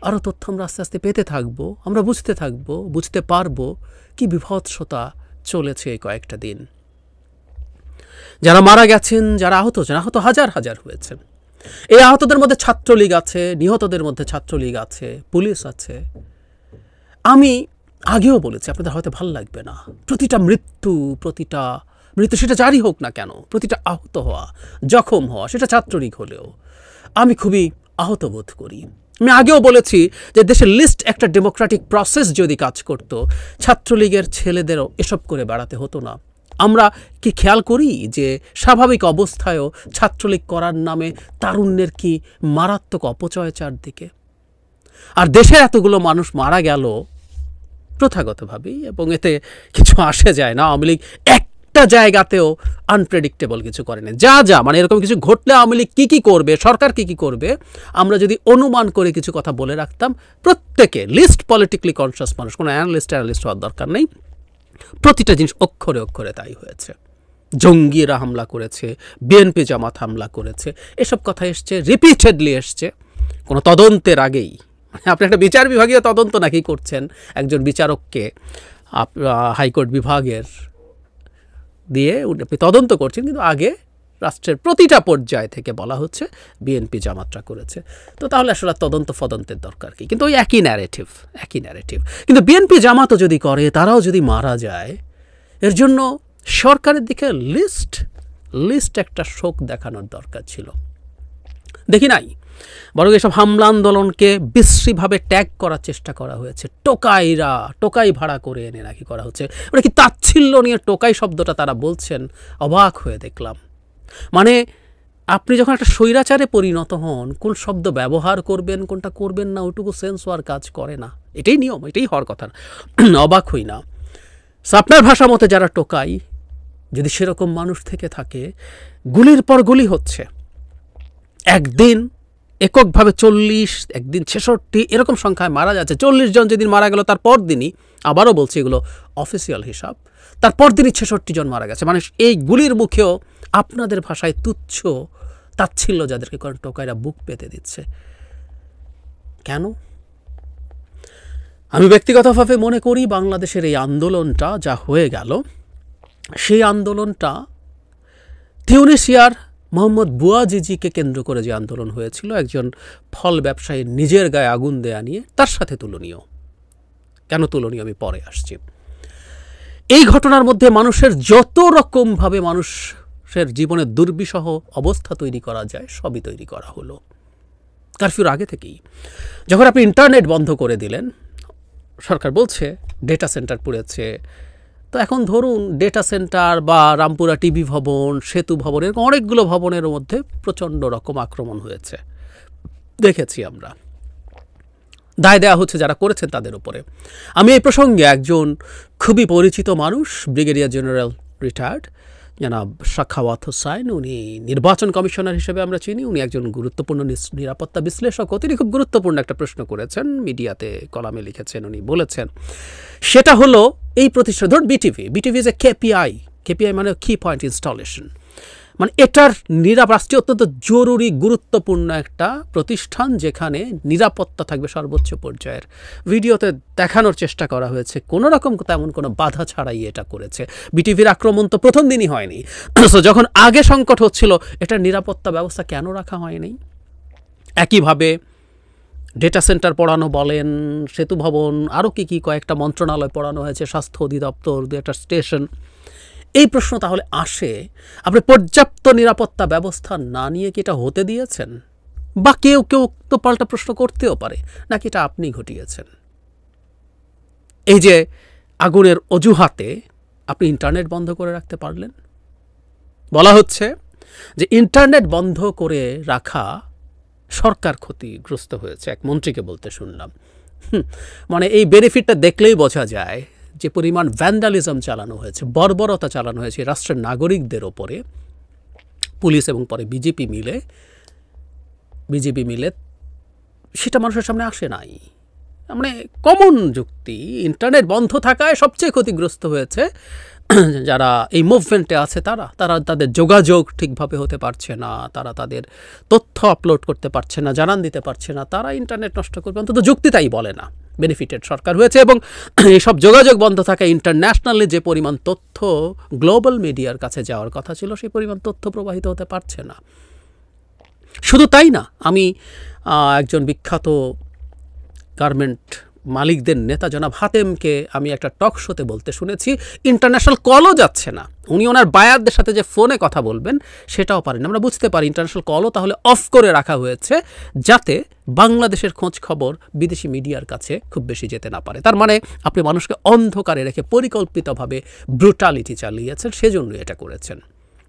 আরও তথ্য আমরা আস্তে আস্তে পেতে থাকবো, আমরা বুঝতে পারবো কি বিভৎসতা চলেছে এই কয়েকটা দিন। যারা মারা গেছেন, যারা আহত হাজার হাজার হয়েছেন। এই আহতদের মধ্যে ছাত্রলীগ আছে, নিহতদের মধ্যে ছাত্রলীগ আছে, পুলিশ আছে। আমি আগেও বলেছি, আপনাদের হয়তো ভালো লাগবে না, প্রতিটা মৃত্যু সেটা জারি হোক না কেন, প্রতিটা আহত হওয়া, জখম হওয়া, সেটা ছাত্রলীগ হলেও আমি খুবই আহত বোধ করি। আমি আগেও বলেছি যে দেশের লিস্ট একটা ডেমোক্রেটিক প্রসেস যদি কাজ করত, ছাত্রলীগের ছেলেদেরও এসব করে বেড়াতে হতো না। আমরা কি খেয়াল করি যে স্বাভাবিক অবস্থায়ও ছাত্রলীগ করার নামে তারুণ্যের কি মারাত্মক অপচয় চারদিকে? আর দেশে এতগুলো মানুষ মারা গেল প্রথাগতভাবেই, এবং এতে কিছু আসে যায় না। আওয়ামী লীগ একটা জায়গাতেও আনপ্রেডিক্টেবল কিছু করে না। মানে এরকম কিছু ঘটলে আওয়ামী লীগ কী কী করবে, সরকার কী কী করবে, আমরা যদি অনুমান করে কিছু কথা বলে রাখতাম, প্রত্যেকে লিস্ট পলিটিক্যালি কনসিয়াস মানুষ, কোনো অ্যানালিস্ট হওয়ার দরকার নেই, প্রতিটা জিনিস অক্ষরে অক্ষরে তাই হয়েছে। জঙ্গিরা হামলা করেছে, বিএনপি জামাত হামলা করেছে, এসব কথা এসছে, রিপিটেডলি এসছে, কোনো তদন্তের আগেই। আপনি একটা বিচার বিভাগীয় তদন্ত নাকি করছেন, একজন বিচারককে হাইকোর্ট বিভাগের দিয়ে আপনি তদন্ত করছেন, কিন্তু আগে রাষ্ট্রের প্রতিটা পর্যায় থেকে বলা হচ্ছে বিএনপি জামাতরা করেছে। তো তাহলে আসলে ফদন্তের দরকার কি? কিন্তু ওই একই ন্যারেটিভ। কিন্তু বিএনপি জামাতও যদি করে, তারাও যদি মারা যায়, এর জন্য সরকারের দিকে লিস্ট একটা শোক দেখানোর দরকার ছিল। দেখি নাই। বরং এসব হামলা আন্দোলনকে বিশ্রীভাবে ট্যাগ করার চেষ্টা করা হয়েছে। টোকাই ভাড়া করে এনে নাকি করা হচ্ছে, মানে কি তাচ্ছিল্য নিয়ে টোকাই শব্দটা তারা বলছেন, অবাক হয়ে দেখলাম। মানে আপনি যখন একটা স্বৈরাচারে পরিণত হন, কোন শব্দ ব্যবহার করবেন কোনটা করবেন না ওটুকু সেন্স হওয়ার কাজ করে না। এটাই নিয়ম, এটাই হওয়ার কথা। অবাক হই না। আপনার ভাষা মতে যারা টোকাই, যদি সেরকম মানুষ থেকে থাকে, গুলির পর গুলি হচ্ছে, একদিন এককভাবে 40, একদিন 66 এরকম সংখ্যায় মারা যাচ্ছে। 40 জন যেদিন মারা গেল তার পর দিনই, আবারও বলছি এগুলো অফিসিয়াল হিসাব, তারপর দিনই 66 জন মারা গেছে। মানে এই গুলির মুখেও আপনাদের ভাষায় তুচ্ছ তাচ্ছিল্য যাদেরকে করেন টোকাইরা বুক পেতে দিচ্ছে কেন? আমি ব্যক্তিগতভাবে মনে করি বাংলাদেশের এই আন্দোলনটা যা হয়ে গেল, সেই আন্দোলনটা তিউনিসিয়ার মোহাম্মদ বুয়াজিজিকে কেন্দ্র করে যে আন্দোলন হয়েছিল, একজন ফল ব্যবসায়ীর নিজের গায়ে আগুন দেয়া নিয়ে, তার সাথে তুলনীয়। কেন তুলনীয় আমি পরে আসছি। এই ঘটনার মধ্যে মানুষের যত রকমভাবে মানুষের জীবনে দুর্বিষহ অবস্থা তৈরি করা যায় সবই তৈরি করা হলো কারফিউর আগে থেকেই। যখন আপনি ইন্টারনেট বন্ধ করে দিলেন, সরকার বলছে ডেটা সেন্টার পুড়েছে, তো এখন ধরুন ডেটা সেন্টার বা রামপুরা টিভি ভবন, সেতু ভবন, এরকম অনেকগুলো ভবনের মধ্যে প্রচণ্ড রকম আক্রমণ হয়েছে, দেখেছি আমরা। দায় দেওয়া হচ্ছে যারা করেছেন তাদের উপরে। আমি এই প্রসঙ্গে একজন খুবই পরিচিত মানুষ, ব্রিগেডিয়ার জেনারেল রিটায়ার্ড জনাব সাখাওয়াত হোসাইন, উনি নির্বাচন কমিশনার হিসেবে আমরা চিনি। উনি একজন গুরুত্বপূর্ণ নিরাপত্তা বিশ্লেষক। তিনি খুব গুরুত্বপূর্ণ একটা প্রশ্ন করেছেন, মিডিয়াতে কলামে লিখেছেন। উনি বলেছেন সেটা হলো এই প্রতিষ্ঠান, ধরুন বিটিভি ইজ এ কেপিআই মানে কি পয়েন্ট ইনস্টলেশন, মানে এটার রাষ্ট্রীয় অত্যন্ত জরুরি গুরুত্বপূর্ণ একটা প্রতিষ্ঠান যেখানে নিরাপত্তা থাকবে সর্বোচ্চ পর্যায়ের। ভিডিওতে দেখানোর চেষ্টা করা হয়েছে কোনো রকম তেমন কোনো বাধা ছাড়াই এটা করেছে। বিটিভির আক্রমণ তো প্রথম দিনই হয়নি, যখন আগে সংকট হচ্ছিল এটার নিরাপত্তা ব্যবস্থা কেন রাখা হয়নি? একইভাবে ডেটা সেন্টার পড়ানো বলেন, সেতু ভবন, আরও কি কয়েকটা মন্ত্রণালয় পড়ানো হয়েছে, স্বাস্থ্য অধিদপ্তর, দু একটা স্টেশন। এই প্রশ্ন তাহলে আসে, আপনি পর্যাপ্ত নিরাপত্তা ব্যবস্থা না নিয়ে কি এটা হতে দিয়েছেন? বা কেউ তো পাল্টা প্রশ্ন করতেও পারে, নাকি এটা আপনি ঘটিয়েছেন? এই যে আগুনের অজুহাতে আপনি ইন্টারনেট বন্ধ করে রাখতে পারলেন, বলা হচ্ছে যে ইন্টারনেট বন্ধ করে রাখা সরকার ক্ষতিগ্রস্ত হয়েছে, এক মন্ত্রীকে বলতে শুনলাম। মানে এই বেনিফিটটা দেখলেই বোঝা যায় যে পরিমাণ ভ্যান্ডালিজম চালানো হয়েছে, বর্বরতা চালানো হয়েছে রাষ্ট্রের নাগরিকদের ওপরে, পুলিশ এবং পরে বিজেপি মিলে, সেটা মানুষের সামনে আসে নাই। মানে কমন যুক্তি, ইন্টারনেট বন্ধ থাকায় সবচেয়ে ক্ষতিগ্রস্ত হয়েছে যারা এই মুভমেন্টে আছে, তারা তাদের যোগাযোগ ঠিকভাবে হতে পারছে না, তারা তাদের তথ্য আপলোড করতে পারছে না, জানান দিতে পারছে না, তারা ইন্টারনেট নষ্ট করবে, অন্তত যুক্তি তাই বলে না। বেনিফিটেড সরকার হয়েছে এবং এইসব যোগাযোগ বন্ধ থাকায় ইন্টারন্যাশনালি যে পরিমাণ তথ্য গ্লোবাল মিডিয়ার কাছে যাওয়ার কথা ছিল সেই পরিমাণ তথ্য প্রবাহিত হতে পারছে না। শুধু তাই না, আমি একজন বিখ্যাত গার্মেন্ট মালিকদের নেতা জনাব হাতেমকে আমি একটা টক শোতে বলতে শুনেছি ইন্টারন্যাশনাল কলও যাচ্ছে না, উনি ওনার বায়ারদের সাথে যে ফোনে কথা বলবেন সেটাও পারেন। আমরা বুঝতে পারি ইন্টারন্যাশনাল কলও তাহলে অফ করে রাখা হয়েছে যাতে বাংলাদেশের খোঁজ খবর বিদেশি মিডিয়ার কাছে খুব বেশি যেতে না পারে। তার মানে আপনি মানুষকে অন্ধকারে রেখে পরিকল্পিতভাবে ব্রুটালিটি চালিয়েছেন, সেজন্যই এটা করেছেন।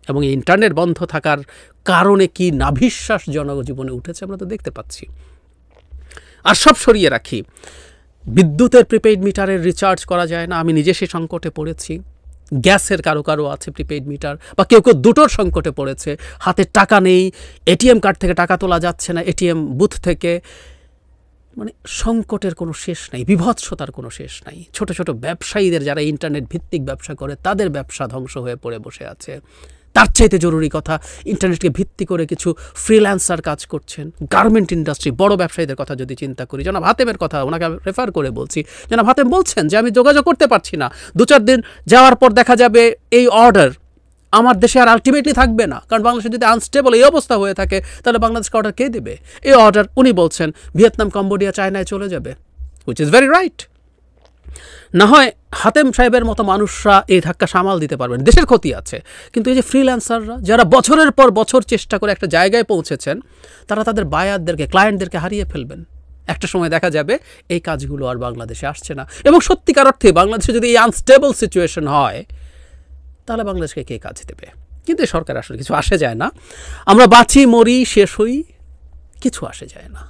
এবং এই ইন্টারনেট বন্ধ থাকার কারণে কি নাভিশ্বাস জনজীবনে উঠেছে আমরা তো দেখতে পাচ্ছি। আর সব সরিয়ে রাখি, বিদ্যুতের প্রিপেইড মিটারের রিচার্জ করা যায় না, আমি নিজে সেই সংকটে পড়েছি। গ্যাসের কারো আছে প্রিপেইড মিটার, বা কেউ দুটোর সংকটে পড়েছে, হাতে টাকা নেই, এটিএম কার্ড থেকে টাকা তোলা যাচ্ছে না, এটিএম বুথ থেকে। মানে সংকটের কোনো শেষ নাই, বিভৎসতার কোনো শেষ নাই। ছোট ছোট ব্যবসায়ীদের যারা ইন্টারনেট ভিত্তিক ব্যবসা করে তাদের ব্যবসা ধ্বংস হয়ে পড়ে বসে আছে। তার চাইতে জরুরি কথা, ইন্টারনেটকে ভিত্তি করে কিছু ফ্রিল্যান্সার কাজ করছেন, গার্মেন্ট ইন্ডাস্ট্রি, বড় ব্যবসায়ীদের কথা যদি চিন্তা করি, জনাব হাতেমের কথা ওনাকে রেফার করে বলছি, জনাব হাতেম বলছেন যে আমি যোগাযোগ করতে পারছি না, 2-4 দিন যাওয়ার পর দেখা যাবে এই অর্ডার আমার দেশে আর আলটিমেটলি থাকবে না, কারণ বাংলাদেশে যদি আনস্টেবল এই অবস্থা হয়ে থাকে তাহলে বাংলাদেশকে অর্ডার কে দেবে? এই অর্ডার উনি বলছেন ভিয়েতনাম, কম্বোডিয়া, চায়নায় চলে যাবে, হুইচ ইজ ভেরি রাইট। না হয় হাতেম সাহেবের মতো মানুষরা এই ধাক্কা সামাল দিতে পারবেন, দেশের ক্ষতি আছে, কিন্তু এই যে ফ্রিল্যান্সাররা যারা বছরের পর বছর চেষ্টা করে একটা জায়গায় পৌঁছেছেন, তারা তাদের বায়ারদেরকে, ক্লায়েন্টদেরকে হারিয়ে ফেলবেন। একটা সময় দেখা যাবে এই কাজগুলো আর বাংলাদেশে আসছে না। এবং সত্যিকার অর্থে বাংলাদেশে যদি এই আনস্টেবল সিচুয়েশন হয়, তাহলে বাংলাদেশকে কে কাজ দেবে? কিন্তু সরকার আসলে কিছু আসে যায় না। আমরা বাঁচি, মরি, শেষ হই, কিছু আসে যায় না।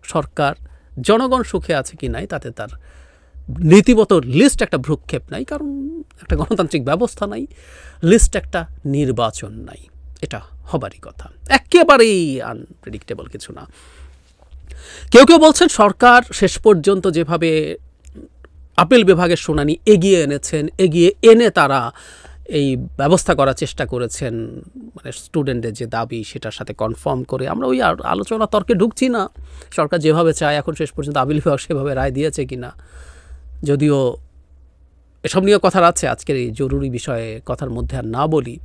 সরকার জনগণ সুখে আছে কি নাই তাতে তার নীতিগত লিস্ট একটা ভ্রুক্ষেপ নাই, কারণ একটা গণতান্ত্রিক ব্যবস্থা নাই, লিস্ট একটা নির্বাচন নাই। এটা হবারই কথা, একেবারেই আনপ্রেডিক্টেবল কিছু না। কেউ কেউ বলছেন সরকার শেষ পর্যন্ত যেভাবে আপিল বিভাগের শুনানি এগিয়ে এনেছেন, এগিয়ে এনে তারা এই ব্যবস্থা করার চেষ্টা করেছেন, মানে স্টুডেন্টদের যে দাবি সেটার সাথে কনফার্ম করে। আমরা ওই আলোচনা তর্কে ঢুকছি না, সরকার যেভাবে চায় এখন শেষ পর্যন্ত আপিল বিভাগ সেভাবে রায় দিয়েছে কিনা, যদিও এসব নিয়ে কথার আছে, আজকের এই জরুরি বিষয়ে কথার মধ্যে আর না বলি।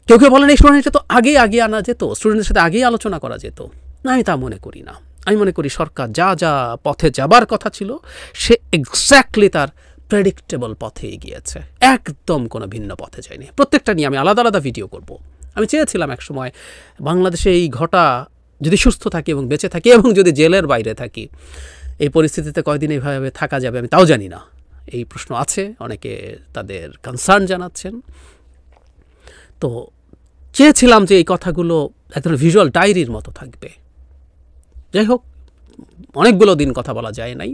কেউ কেউ বলেন এই শুনানিটা তো আগেই আনা যেত, স্টুডেন্টদের সাথে আগেই আলোচনা করা যেত। না, আমি তা মনে করি না। আমি মনে করি সরকার যা যা পথে যাবার কথা ছিল সে এক্স্যাক্টলি তার প্রেডিক্টেবল পথে এগিয়েছে, একদম কোনো ভিন্ন পথে যায়নি। প্রত্যেকটা নিয়ে আমি আলাদা আলাদা ভিডিও করব। আমি চেয়েছিলাম একসময় বাংলাদেশে এই ঘটা যদি সুস্থ থাকি এবং বেঁচে থাকি এবং যদি জেলের বাইরে থাকি, এই পরিস্থিতিতে কয়দিন এইভাবে থাকা যাবে আমি তাও জানি না। এই প্রশ্ন আছে, অনেকে তাদের কনসার্ন জানাচ্ছেন। তো চেয়েছিলাম যে এই কথাগুলো এক ধরনের ভিজুয়াল ডায়েরির মতো থাকবে। যাই হোক, অনেকগুলো দিন কথা বলা যায় নাই।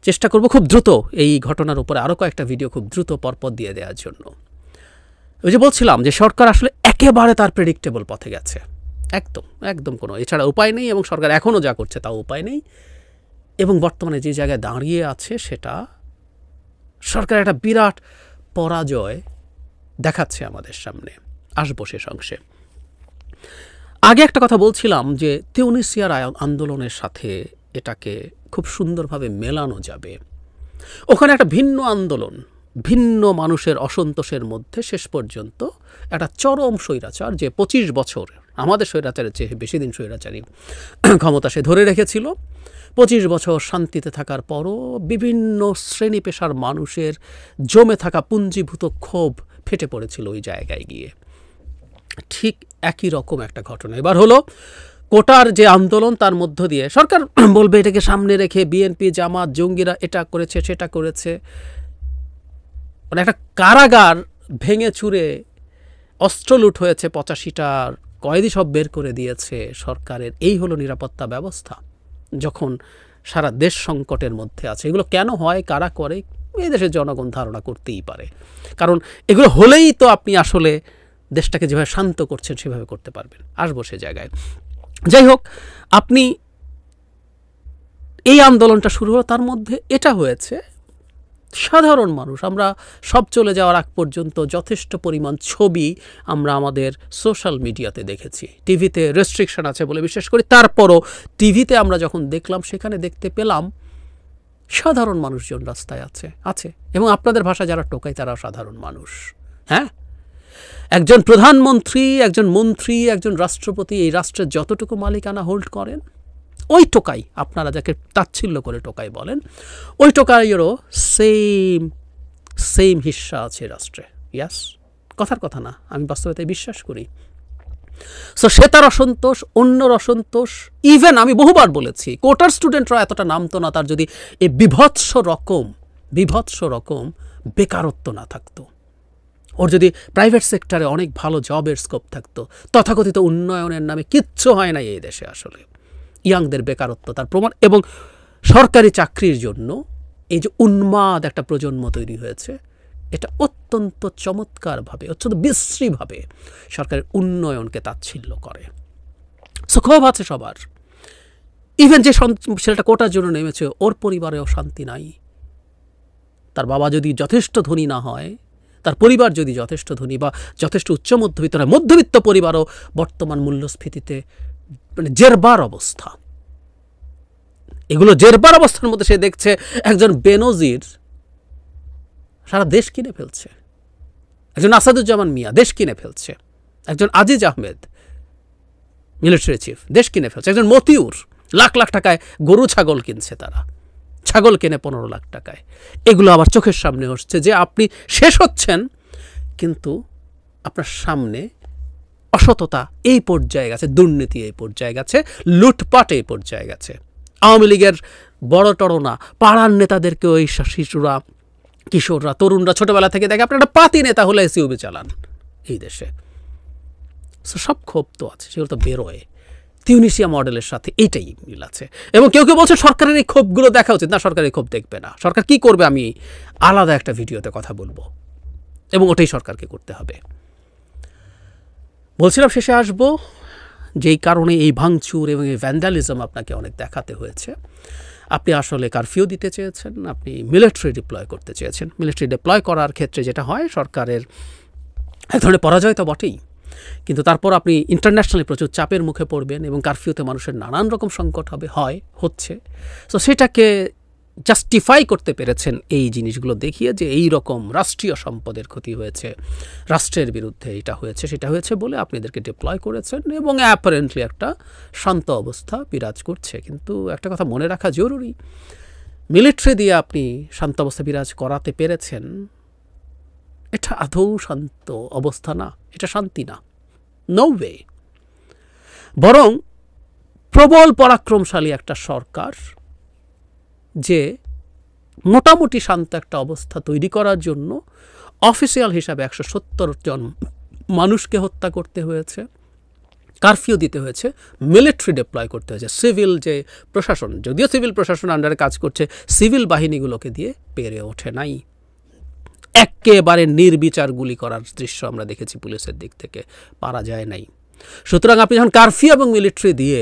চেষ্টা করব খুব দ্রুত এই ঘটনার উপরে আরও কয়েকটা ভিডিও খুব দ্রুত পরপর দিয়ে দেওয়ার জন্য। ওই যে বলছিলাম যে সরকার আসলে একেবারে তার প্রেডিক্টেবল পথে গেছে, একদম কোনো এছাড়া উপায় নেই, এবং সরকার এখনও যা করছে তাও উপায় নেই। এবং বর্তমানে যে জায়গায় দাঁড়িয়ে আছে সেটা সরকার একটা বিরাট পরাজয় দেখাচ্ছে আমাদের সামনে। আসবো শেষ অংশে। আগে একটা কথা বলছিলাম যে তিউনিসিয়ার আন্দোলনের সাথে এটাকে খুব সুন্দরভাবে মেলানো যাবে। ওখানে একটা ভিন্ন আন্দোলন, ভিন্ন মানুষের অসন্তোষের মধ্যে শেষ পর্যন্ত একটা চরম স্বৈরাচার, যে 25 বছর আমাদের স্বৈরাচারের চেয়ে বেশি দিন স্বৈরাচারী ক্ষমতা সে ধরে রেখেছিল, 25 বছর শান্তিতে থাকার পরও বিভিন্ন শ্রেণী পেশার মানুষের জমে থাকা পুঞ্জীভূত ক্ষোভ ফেটে পড়েছিল ওই জায়গায় গিয়ে। ঠিক একই রকম একটা ঘটনা এবার হলো। কোটার যে আন্দোলন, তার মধ্য দিয়ে সরকার বলবে এটাকে সামনে রেখে বিএনপি, জামাত, জঙ্গিরা এটা করেছে সেটা করেছে, মানে একটা কারাগার ভেঙে চুরে অস্ত্র লুট হয়েছে, 85টার কয়েদি সব বের করে দিয়েছে সরকারের। এই হলো নিরাপত্তা ব্যবস্থা যখন সারা দেশ সংকটের মধ্যে আছে। এগুলো কেন হয়, কারা করে, এই দেশের জনগণ ধারণা করতেই পারে, কারণ এগুলো হলেই তো আপনি আসলে দেশটাকে যেভাবে শান্ত করছেন সেভাবে করতে পারবেন। আসবো সে জায়গায়। যাই হোক, আপনি এই আন্দোলনটা শুরু হলো, তার মধ্যে এটা হয়েছে সাধারণ মানুষ, আমরা সব চলে যাওয়ার আগ পর্যন্ত যথেষ্ট পরিমাণ ছবি আমরা আমাদের সোশ্যাল মিডিয়াতে দেখেছি। টিভিতে রেস্ট্রিকশন আছে বলে বিশেষ করি, তারপরও টিভিতে আমরা যখন দেখলাম সেখানে দেখতে পেলাম সাধারণ মানুষজন রাস্তায় আছে এবং আপনাদের ভাষা যারা টোকায় তারাও সাধারণ মানুষ। হ্যাঁ, একজন প্রধানমন্ত্রী, একজন মন্ত্রী, একজন রাষ্ট্রপতি এই রাষ্ট্রের যতটুকু মালিকানা হোল্ড করেন, ওই টোকাই, আপনারা যাকে তাচ্ছিল্য করে টোকাই বলেন, ওই টোকাইয়েরও সেম হিস্সা আছে রাষ্ট্রে। ইয়াস, কথার কথা না, আমি বাস্তবতায় বিশ্বাস করি। সো সে তার অসন্তোষ, অন্যর অসন্তোষ, ইভেন আমি বহুবার বলেছি কোটার স্টুডেন্টরা এতটা নামতো না তার যদি এই বিভৎস রকম বেকারত্ব না থাকতো, ওর যদি প্রাইভেট সেক্টরে অনেক ভালো জবের স্কোপ থাকতো। তথাকথিত উন্নয়নের নামে কিচ্ছু হয় না এই দেশে আসলে। ইয়াংদের বেকারত্ব তার প্রমাণ। এবং সরকারি চাকরির জন্য এই যে উন্মাদ একটা প্রজন্ম তৈরি হয়েছে, এটা অত্যন্ত চমৎকারভাবে, অত্যন্ত বিশ্রীভাবে সরকারের উন্নয়নকে তাচ্ছিল্য করে। সো ক্ষোভ আছে সবার। ইভেন যে ছেলেটা কোটার জন্য নেমেছে, ওর পরিবারেও শান্তি নাই। তার বাবা যদি যথেষ্ট ধনী না হয়, তার পরিবার যদি যথেষ্ট ধনী বা যথেষ্ট উচ্চ মধ্যবিত্ত নয়, মধ্যবিত্ত পরিবারও বর্তমান মূল্যস্ফীতিতে মানে জেরবার অবস্থা। এগুলো জেরবার অবস্থার মধ্যে সে দেখছে একজন বেনজির সারা দেশ কিনে ফেলছে, একজন আসাদুজ্জামান মিয়া দেশ কিনে ফেলছে, একজন আজিজ আহমেদ মিলিটারি চিফ দেশ কিনে ফেলছে, একজন মতিউর লাখ লাখ টাকায় গরু ছাগল কিনছে তারা। ছাগল কেনে 15 লাখ টাকায়। এগুলো আবার চোখের সামনে হচ্ছে যে আপনি শেষ হচ্ছেন, কিন্তু আপনার সামনে অসততা এই পর্যায়ে গেছে, দুর্নীতি এই পর্যায়ে গেছে, লুটপাট এই পর্যায়ে গেছে। আওয়ামী লীগের বড় টড়না পাড়ার নেতাদেরকে ওই শিশুরা, কিশোররা, তরুণরা ছোটবেলা থেকে দেখে আপনার একটা পাতি নেতা হলে এসইউবি চালান এই দেশে। সব ক্ষোভ তো আছে, সেগুলো তো বেরোয়। তিউনিসিয়া মডেলের সাথে এইটাই মিল আছে। এবং কেউ কেউ বলছে সরকারের এই ক্ষোভগুলো দেখা উচিত। না, সরকার এই ক্ষোভ দেখবে না। সরকার কি করবে আমি আলাদা একটা ভিডিওতে কথা বলবো, এবং ওটাই সরকারকে করতে হবে। বলছিলাম শেষে আসবো, যেই কারণে এই ভাঙচুর এবং এই ভ্যান্ডালিজম আপনাকে অনেক দেখাতে হয়েছে। আপনি আসলে কারফিউ দিতে চেয়েছেন, আপনি মিলিটারি ডিপ্লয় করতে চেয়েছেন। মিলিটারি ডিপ্লয় করার ক্ষেত্রে যেটা হয়, সরকারের এক ধরনের পরাজয় তো বটেই, কিন্তু তারপর আপনি ইন্টারন্যাশনালি প্রচুর চাপের মুখে পড়বেন এবং কারফিউতে মানুষের নানান রকম সংকট হচ্ছে। তো সেটাকে জাস্টিফাই করতে পেরেছেন এই জিনিসগুলো দেখিয়ে, যে এই রকম রাষ্ট্রীয় সম্পদের ক্ষতি হয়েছে, রাষ্ট্রের বিরুদ্ধে এটা হয়েছে সেটা হয়েছে বলে আপনি এদেরকে ডিপ্লয় করেছেন, এবং অ্যাপারেন্টলি একটা শান্ত অবস্থা বিরাজ করছে। কিন্তু একটা কথা মনে রাখা জরুরি, মিলিটারি দিয়ে আপনি শান্ত অবস্থা বিরাজ করাতে পেরেছেন, এটা আদৌ শান্ত অবস্থা না, এটা শান্তি না, নো ওয়ে। বরং প্রবল পরাক্রমশালী একটা সরকার, যে মোটামুটি শান্ত একটা অবস্থা তৈরি করার জন্য অফিসিয়াল হিসাবে 170 জন মানুষকে হত্যা করতে হয়েছে, কারফিউ দিতে হয়েছে, মিলিটারি ডিপ্লয় করতে হয়েছে। সিভিল যে প্রশাসন, যদিও সিভিল প্রশাসন আন্ডারে কাজ করছে, সিভিল বাহিনীগুলোকে দিয়ে পেরে ওঠে নাই। একেবারে নির্বিচার গুলি করার দৃশ্য আমরা দেখেছি পুলিশের দিক থেকে, পারা যায় নাই। সুতরাং আপনি যখন কারফিউ এবং মিলিটারি দিয়ে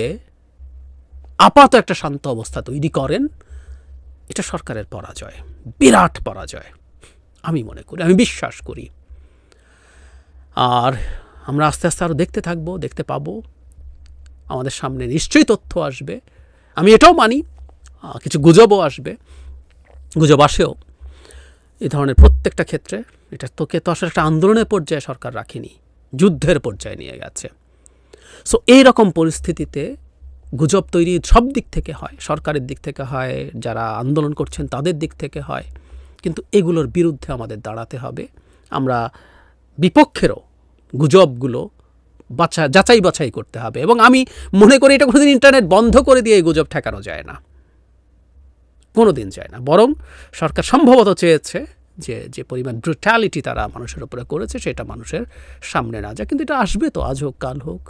আপাতত একটা শান্ত অবস্থা তৈরি করেন, এটা সরকারের পরাজয়, বিরাট পরাজয় আমি মনে করি, আমি বিশ্বাস করি। আর আমরা আস্তে আস্তে আরও দেখতে থাকবো, দেখতে পাবো, আমাদের সামনে নিশ্চয়ই তথ্য আসবে। আমি এটাও মানি কিছু গুজবও আসবে, গুজব আসেও এই ধরনের প্রত্যেকটা ক্ষেত্রে। এটা তোকে তো আসলে একটা আন্দোলনের পর্যায়ে সরকার রাখেনি, যুদ্ধের পর্যায়ে নিয়ে গেছে। সো এইরকম পরিস্থিতিতে গুজব তৈরি সব দিক থেকে হয়, সরকারের দিক থেকে হয়, যারা আন্দোলন করছেন তাদের দিক থেকে হয়, কিন্তু এগুলোর বিরুদ্ধে আমাদের দাঁড়াতে হবে। আমরা বিপক্ষেরও গুজবগুলো যাচাই বাছাই করতে হবে। এবং আমি মনে করি এটা কোনোদিন ইন্টারনেট বন্ধ করে দিয়ে এই গুজব ঠেকানো যায় না, কোনো দিন যায় না। বরং সরকার সম্ভবত চেয়েছে যে পরিমাণ ব্রুটালিটি তারা মানুষের উপরে করেছে সেটা মানুষের সামনে না যায়, কিন্তু এটা আসবে তো, আজ হোক কাল হোক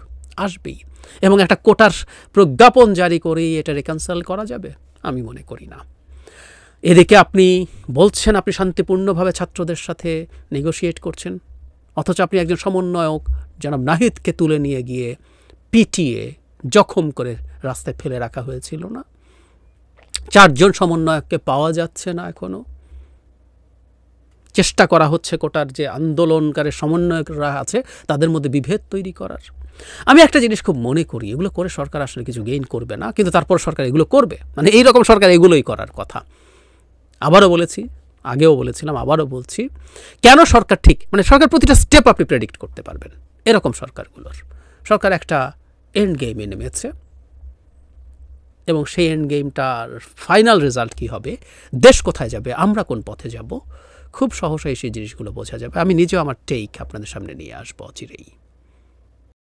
আসবেই। এবং একটা কোটার প্রজ্ঞাপন জারি করেই এটা রিকনসাইল করা যাবে আমি মনে করি না। এদিকে আপনি বলছেন আপনি শান্তিপূর্ণভাবে ছাত্রদের সাথে নেগোশিয়েট করছেন, অথচ আপনি একজন সমন্বয়ক জনাব নাহিদকে তুলে নিয়ে গিয়ে পিটিয়ে জখম করে রাস্তায় ফেলে রাখা হয়েছিল না? 4 জন সমন্বয়ককে পাওয়া যাচ্ছে না এখনো। চেষ্টা করা হচ্ছে কোটার যে আন্দোলনকারী সমন্বয়করা আছে তাদের মধ্যে বিভেদ তৈরি করার। আমি একটা জিনিস খুব মনে করি, এগুলো করে সরকার আসলে কিছু গেইন করবে না, কিন্তু তারপর সরকার এগুলো করবে, মানে এইরকম সরকার এগুলোই করার কথা। আবারও বলেছি, আগেও বলেছিলাম, আবারও বলছি, কেন সরকার ঠিক, মানে সরকার প্রতিটা স্টেপ আপনি প্রেডিক্ট করতে পারবেন এরকম সরকার একটা এন্ড গেমে নেমেছে, এবং সেই এন্ড গেমটার ফাইনাল রেজাল্ট কী হবে, দেশ কোথায় যাবে, আমরা কোন পথে যাব, খুব সহসাই সেই জিনিসগুলো বোঝা যাবে। আমি নিজেও আমার টেক আপনাদের সামনে নিয়ে আসবো অচিরেই।